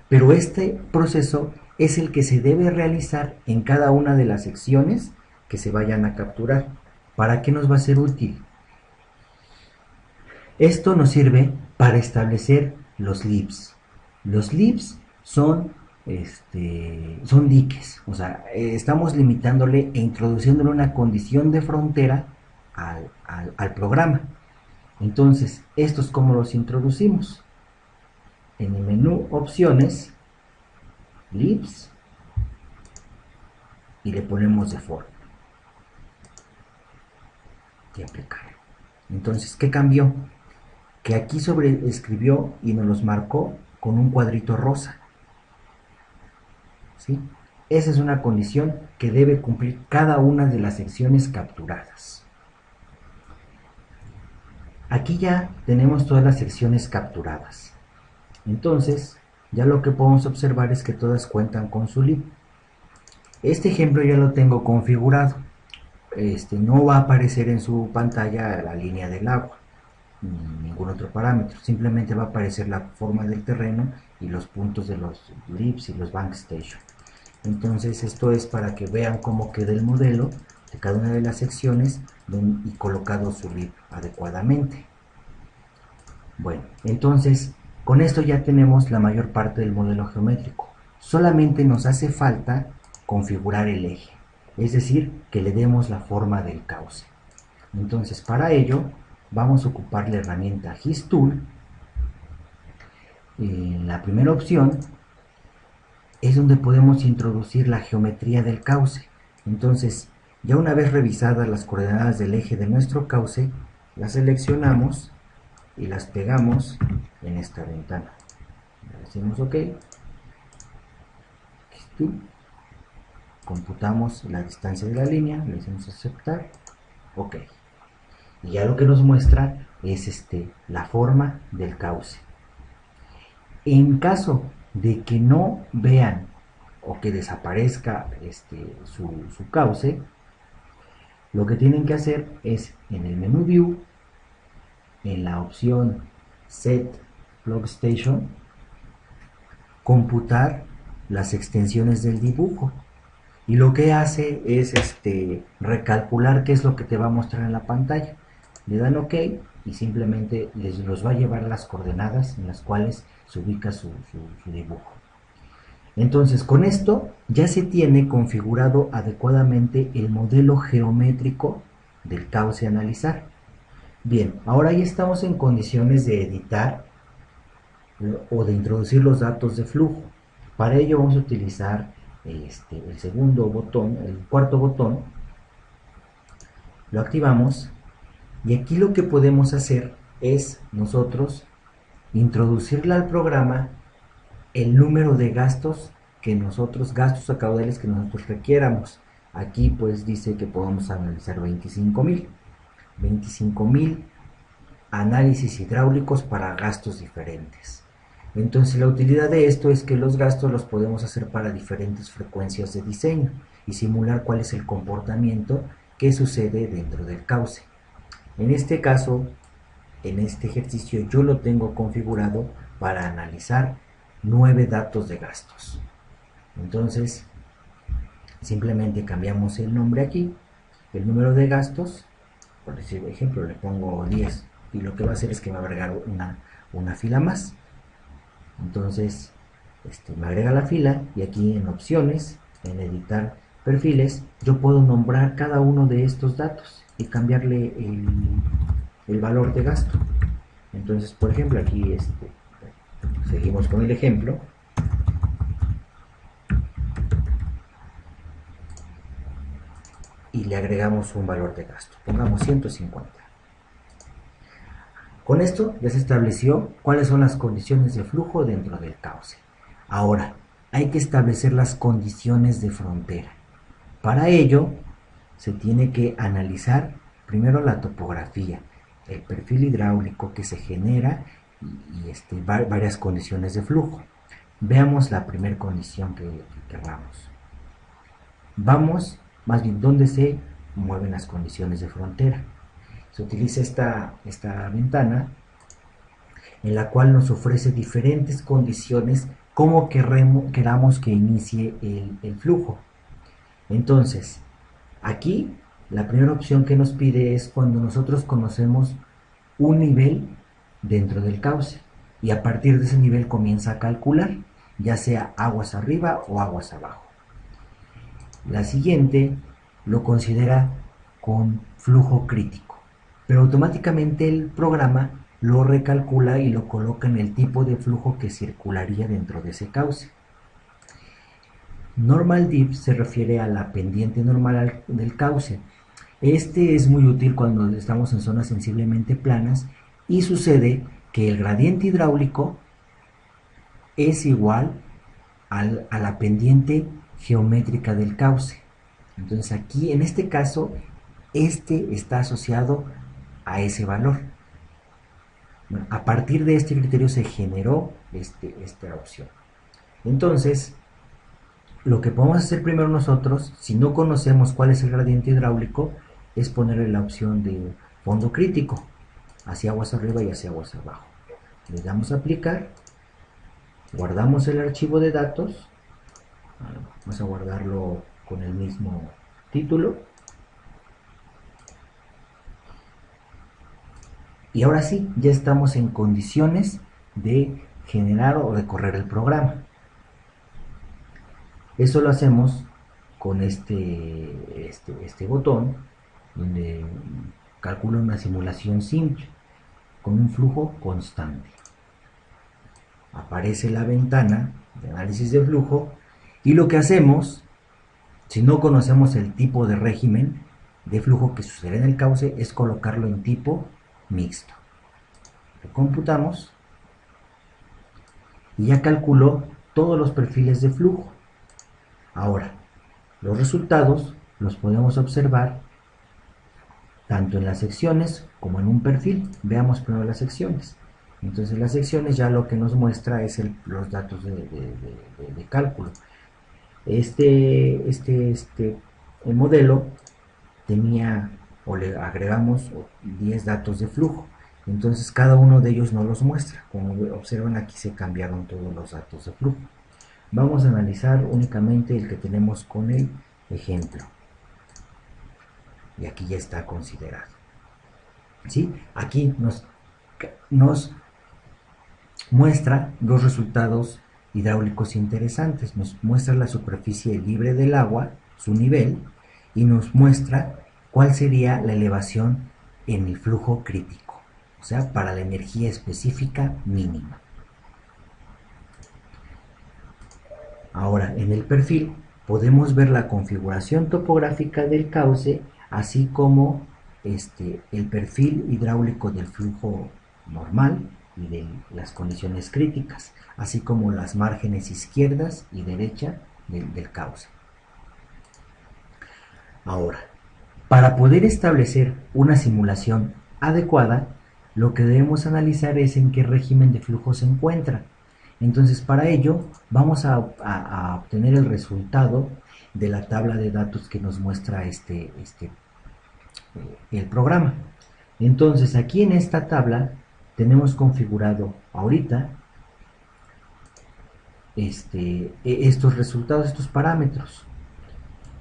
pero este proceso es el que se debe realizar en cada una de las secciones que se vayan a capturar. ¿Para qué nos va a ser útil? Esto nos sirve para establecer los libs. Los libs son diques, o sea, estamos limitándole e introduciéndole una condición de frontera al programa. Entonces, ¿estos cómo los introducimos? En el menú opciones, libs, y le ponemos default y aplicar. Entonces, ¿qué cambió? Que aquí sobreescribió y nos los marcó con un cuadrito rosa, ¿sí? Esa es una condición que debe cumplir cada una de las secciones capturadas. Aquí ya tenemos todas las secciones capturadas. Entonces, ya lo que podemos observar es que todas cuentan con su lib. Este ejemplo ya lo tengo configurado. No va a aparecer en su pantalla la línea del agua, ni ningún otro parámetro. Simplemente va a aparecer la forma del terreno y los puntos de los libs y los bank station. Entonces, esto es para que vean cómo queda el modelo de cada una de las secciones y colocado su lib adecuadamente. Bueno, entonces con esto ya tenemos la mayor parte del modelo geométrico. Solamente nos hace falta configurar el eje, es decir, que le demos la forma del cauce. Entonces, para ello vamos a ocupar la herramienta His Tool. En la primera opción es donde podemos introducir la geometría del cauce. Entonces, ya una vez revisadas las coordenadas del eje de nuestro cauce, las seleccionamos y las pegamos en esta ventana. Le decimos OK. Computamos la distancia de la línea, le decimos aceptar, OK. Y ya lo que nos muestra es la forma del cauce. En caso de que no vean o que desaparezca su cauce, lo que tienen que hacer es en el menú View, en la opción Set Plug Station, computar las extensiones del dibujo, y lo que hace es recalcular qué es lo que te va a mostrar en la pantalla. Le dan OK y simplemente los va a llevar a las coordenadas en las cuales se ubica su dibujo. Entonces, con esto ya se tiene configurado adecuadamente el modelo geométrico del cauce a analizar. Bien, ahora ya estamos en condiciones de editar o de introducir los datos de flujo. Para ello vamos a utilizar el segundo botón, el cuarto botón. Lo activamos y aquí lo que podemos hacer es nosotros introducirle al programa el número de gastos gastos a caudales que nosotros requiéramos. Aquí pues dice que podemos analizar 25,000 análisis hidráulicos para gastos diferentes. Entonces la utilidad de esto es que los gastos los podemos hacer para diferentes frecuencias de diseño y simular cuál es el comportamiento que sucede dentro del cauce. En este caso, en este ejercicio yo lo tengo configurado para analizar 9 datos de gastos. Entonces simplemente cambiamos el nombre aquí, el número de gastos, por decir ejemplo le pongo 10 y lo que va a hacer es que me va a agregar una fila más. Entonces me agrega la fila y aquí en opciones, en editar perfiles, yo puedo nombrar cada uno de estos datos y cambiarle el valor de gasto. Entonces, por ejemplo, aquí seguimos con el ejemplo. Y le agregamos un valor de gasto, pongamos 150. Con esto ya se estableció cuáles son las condiciones de flujo dentro del cauce. Ahora, hay que establecer las condiciones de frontera. Para ello, se tiene que analizar primero la topografía, el perfil hidráulico que se genera y varias condiciones de flujo. Veamos la primera condición que querramos. Vamos, más bien, ¿dónde se mueven las condiciones de frontera? Se utiliza esta ventana en la cual nos ofrece diferentes condiciones cómo queramos que inicie el flujo. Entonces, aquí la primera opción que nos pide es cuando nosotros conocemos un nivel dentro del cauce y a partir de ese nivel comienza a calcular, ya sea aguas arriba o aguas abajo. La siguiente lo considera con flujo crítico, pero automáticamente el programa lo recalcula y lo coloca en el tipo de flujo que circularía dentro de ese cauce. Normal dip se refiere a la pendiente normal del cauce. Este es muy útil cuando estamos en zonas sensiblemente planas y sucede que el gradiente hidráulico es igual a la pendiente geométrica del cauce. Entonces aquí en este caso este está asociado a ese valor. Bueno, a partir de este criterio se generó esta opción. Entonces, lo que podemos hacer primero nosotros, si no conocemos cuál es el gradiente hidráulico, es ponerle la opción de fondo crítico, hacia aguas arriba y hacia aguas abajo. Le damos a aplicar, guardamos el archivo de datos, vamos a guardarlo con el mismo título. Y ahora sí, ya estamos en condiciones de generar o de correr el programa. Eso lo hacemos con este botón, donde calcula una simulación simple, con un flujo constante. Aparece la ventana de análisis de flujo y lo que hacemos, si no conocemos el tipo de régimen de flujo que sucede en el cauce, es colocarlo en tipo mixto. Lo computamos y ya calculó todos los perfiles de flujo. Ahora, los resultados los podemos observar tanto en las secciones como en un perfil. Veamos primero las secciones. Entonces las secciones ya lo que nos muestra es los datos de cálculo. El modelo tenía, o le agregamos 10 datos de flujo, entonces cada uno de ellos no los muestra. Como observan, aquí se cambiaron todos los datos de flujo. Vamos a analizar únicamente el que tenemos con el ejemplo, y aquí ya está considerado. ¿Sí? Aquí nos muestra dos resultados hidráulicos interesantes. Nos muestra la superficie libre del agua, su nivel, y nos muestra cuál sería la elevación en el flujo crítico, o sea, para la energía específica mínima. Ahora, en el perfil podemos ver la configuración topográfica del cauce, así como el perfil hidráulico del flujo normal y de las condiciones críticas, así como las márgenes izquierdas y derecha del cauce. Ahora, para poder establecer una simulación adecuada, lo que debemos analizar es en qué régimen de flujo se encuentra. Entonces, para ello vamos a obtener el resultado de la tabla de datos que nos muestra el programa. Entonces, aquí en esta tabla tenemos configurado ahorita estos resultados, estos parámetros,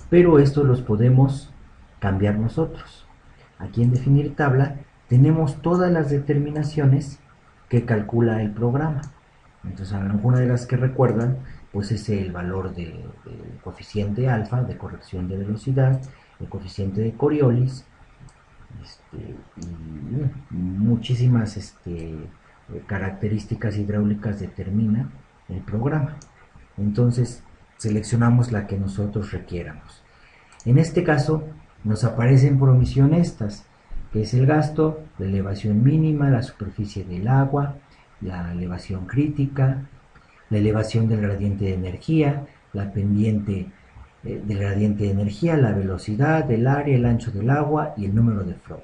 pero estos los podemos cambiar nosotros. Aquí en definir tabla tenemos todas las determinaciones que calcula el programa. Entonces, alguna de las que recuerdan, pues es el valor del coeficiente alfa de corrección de velocidad, el coeficiente de Coriolis, y muchísimas características hidráulicas determina el programa. Entonces seleccionamos la que nosotros requiéramos. En este caso nos aparecen por omisión estas, que es el gasto, la elevación mínima, la superficie del agua, la elevación crítica, la elevación del gradiente de energía, la pendiente del gradiente de energía, la velocidad, el área, el ancho del agua y el número de flow.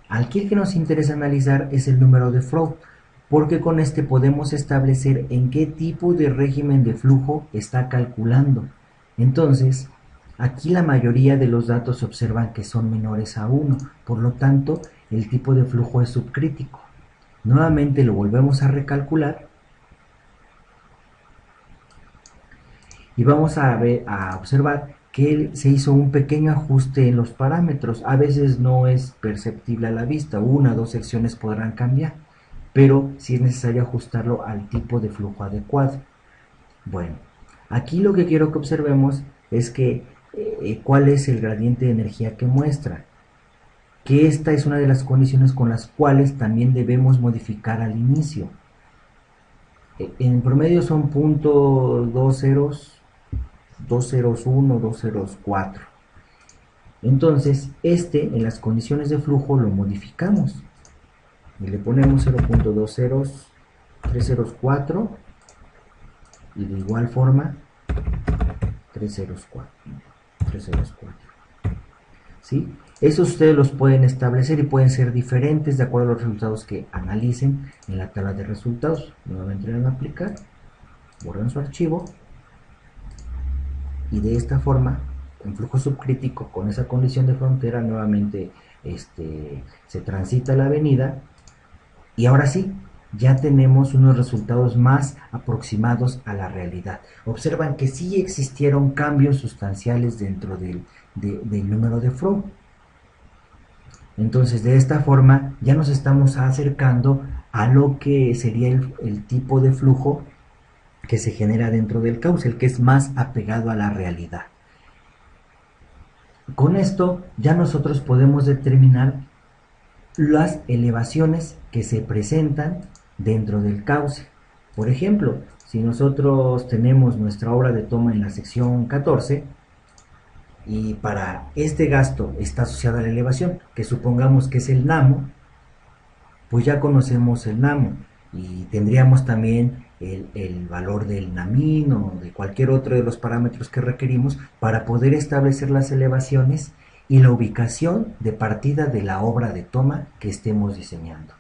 Aquí el que nos interesa analizar es el número de flow, porque con este podemos establecer en qué tipo de régimen de flujo está calculando. Entonces, aquí la mayoría de los datos se observan que son menores a 1, por lo tanto, el tipo de flujo es subcrítico. Nuevamente lo volvemos a recalcular y vamos a observar que se hizo un pequeño ajuste en los parámetros. A veces no es perceptible a la vista, una o dos secciones podrán cambiar, pero sí es necesario ajustarlo al tipo de flujo adecuado. Bueno, aquí lo que quiero que observemos es que cuál es el gradiente de energía que muestra, que esta es una de las condiciones con las cuales también debemos modificar al inicio. En promedio son .20, 201, 204. Entonces, en las condiciones de flujo lo modificamos y le ponemos 0.20304 y de igual forma 304. ¿Sí? Esos ustedes los pueden establecer y pueden ser diferentes de acuerdo a los resultados que analicen en la tabla de resultados. Nuevamente le van a aplicar, borran su archivo y de esta forma, en flujo subcrítico con esa condición de frontera, nuevamente se transita la avenida y ahora sí, ya tenemos unos resultados más aproximados a la realidad. Observan que sí existieron cambios sustanciales dentro del número de flow. Entonces, de esta forma ya nos estamos acercando a lo que sería el tipo de flujo que se genera dentro del cauce, el que es más apegado a la realidad. Con esto ya nosotros podemos determinar las elevaciones que se presentan dentro del cauce. Por ejemplo, si nosotros tenemos nuestra obra de toma en la sección 14 y para este gasto está asociada a la elevación, que supongamos que es el NAMO, pues ya conocemos el NAMO y tendríamos también el valor del NAMIN o de cualquier otro de los parámetros que requerimos para poder establecer las elevaciones y la ubicación de partida de la obra de toma que estemos diseñando.